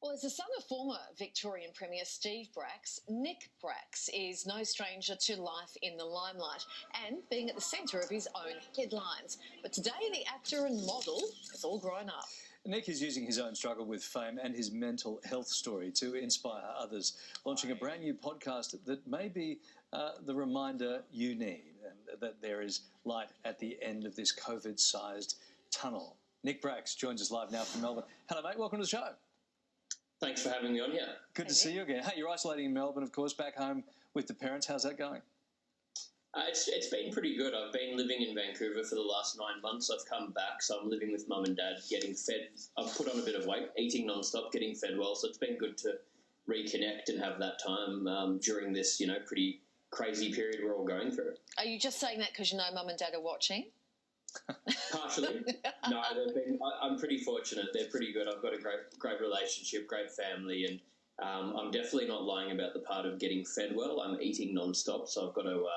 Well, as the son of former Victorian Premier Steve Bracks, Nick Bracks is no stranger to life in the limelight and being at the centre of his own headlines. But today, the actor and model has all grown up. Nick is using his own struggle with fame and his mental health story to inspire others, launching a brand new podcast that may be the reminder you need, and that there is light at the end of this COVID-sized tunnel. Nick Bracks joins us live now from Melbourne. Hello, mate. Welcome to the show. Thanks for having me on here. Good to see you again. Hey, you're isolating in Melbourne, of course, back home with the parents. How's that going? It's been pretty good. I've been living in Vancouver for the last 9 months. I've come back, so I'm living with mum and dad, getting fed. I've put on a bit of weight, eating non-stop, getting fed well, so it's been good to reconnect and have that time during this, pretty crazy period we're all going through. Are you just saying that because you know mum and dad are watching? Partially. No, I'm pretty fortunate. They're pretty good. I've got a great relationship, great family, and I'm definitely not lying about the part of getting fed well. I'm eating non-stop, so I've got to,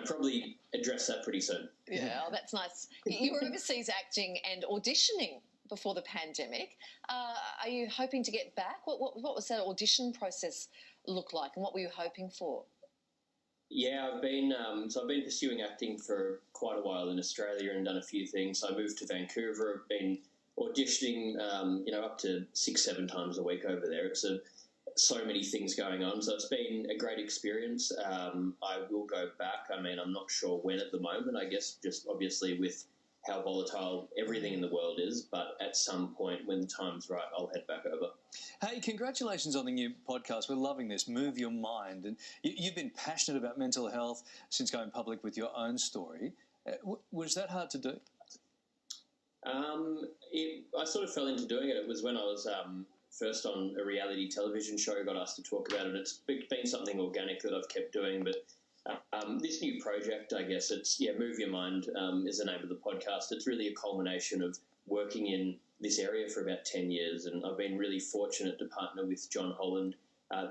probably address that pretty soon. Yeah, oh, that's nice. You were overseas acting and auditioning before the pandemic. Are you hoping to get back? What was that audition process look like, and what were you hoping for? Yeah, I've been pursuing acting for quite a while in Australia and done a few things. I moved to Vancouver. I've been auditioning, up to 6-7 times a week over there. It's so many things going on, so it's been a great experience. I will go back. I mean, I'm not sure when at the moment. I guess just obviously with how volatile everything in the world is, but at some point when the time's right, I'll head back over. Hey, congratulations on the new podcast. We're loving this, Move Your Mind. And you've been passionate about mental health since going public with your own story. Was that hard to do? I sort of fell into doing it. It was when I was first on a reality television show, got asked to talk about it. It's been something organic that I've kept doing, but this new project, I guess Move Your Mind is the name of the podcast. It's really a culmination of working in this area for about 10 years, and I've been really fortunate to partner with John Holland.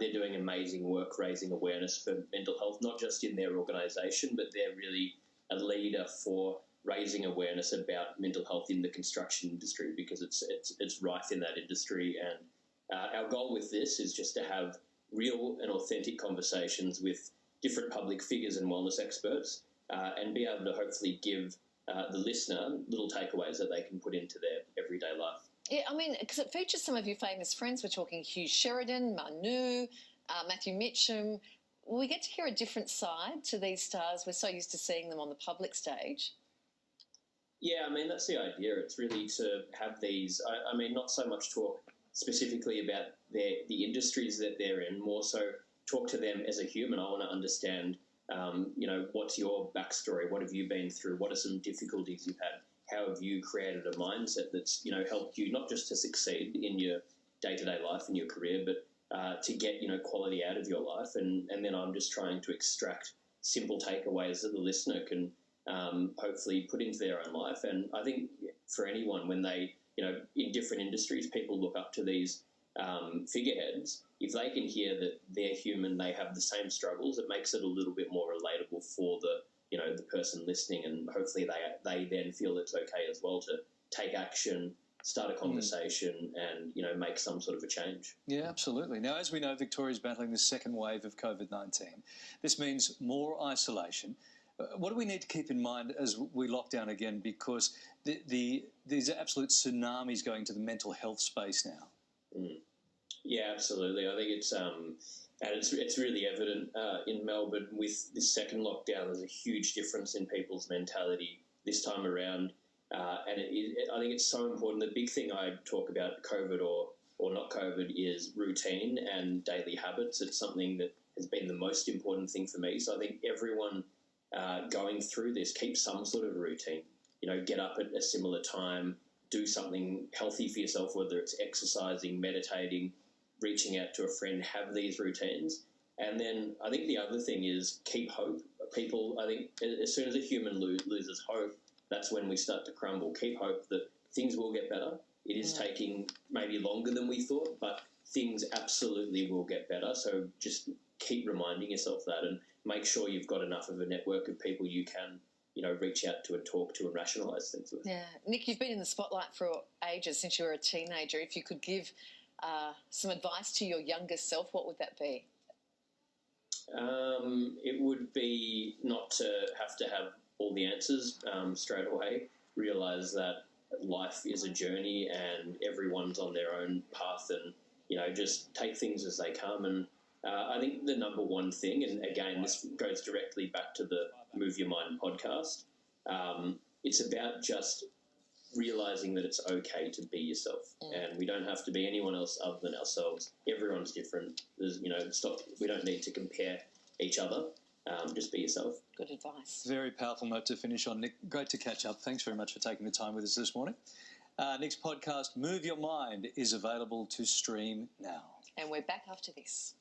They're doing amazing work raising awareness for mental health, not just in their organisation, but they're really a leader for raising awareness about mental health in the construction industry, because it's rife in that industry. And our goal with this is just to have real and authentic conversations with different public figures and wellness experts, and be able to hopefully give the listener little takeaways that they can put into their everyday life. Yeah, I mean, because it features some of your famous friends. We're talking Hugh Sheridan, Manu, Matthew Mitchum. We get to hear a different side to these stars. We're so used to seeing them on the public stage. Yeah, I mean, that's the idea. It's really to have these, I mean, not so much talk specifically about the industries that they're in, more so talk to them as a human. I want to understand, what's your backstory? What have you been through? What are some difficulties you've had? How have you created a mindset that's, helped you not just to succeed in your day-to-day life and your career, but to get, quality out of your life. And then I'm just trying to extract simple takeaways that the listener can hopefully put into their own life. And I think for anyone, when they, in different industries, people look up to these figureheads. If they can hear that they're human, they have the same struggles, it makes it a little bit more relatable for the the person listening, and hopefully they then feel it's okay as well to take action, start a conversation, and make some sort of a change. Yeah, absolutely. Now, as we know, Victoria's battling the second wave of COVID-19. This means more isolation. What do we need to keep in mind as we lock down again? Because these are absolute tsunamis going to the mental health space now. Mm. Yeah, absolutely. I think it's really evident in Melbourne with this second lockdown. There's a huge difference in people's mentality this time around, and I think it's so important. The big thing I talk about, COVID or not COVID, is routine and daily habits. It's something that has been the most important thing for me. So I think everyone going through this, keep some sort of routine. Get up at a similar time, do something healthy for yourself, whether it's exercising, meditating, reaching out to a friend, have these routines. And then I think the other thing is keep hope. People, I think as soon as a human loses hope, that's when we start to crumble. Keep hope that things will get better. It is taking maybe longer than we thought, but things absolutely will get better. So just keep reminding yourself that, and make sure you've got enough of a network of people you can reach out to and talk to and rationalise things with. Yeah. Nick, you've been in the spotlight for ages, since you were a teenager. If you could give some advice to your younger self, what would that be? It would be not to have all the answers straight away. Realise that life is a journey and everyone's on their own path, and just take things as they come. And I think the number one thing, and again, this goes directly back to the Move Your Mind podcast, it's about just realising that it's okay to be yourself, and we don't have to be anyone else other than ourselves. Everyone's different. There's, we don't need to compare each other. Just be yourself. Good advice. Very powerful note to finish on, Nick. Great to catch up. Thanks very much for taking the time with us this morning. Nick's podcast, Move Your Mind, is available to stream now. And we're back after this.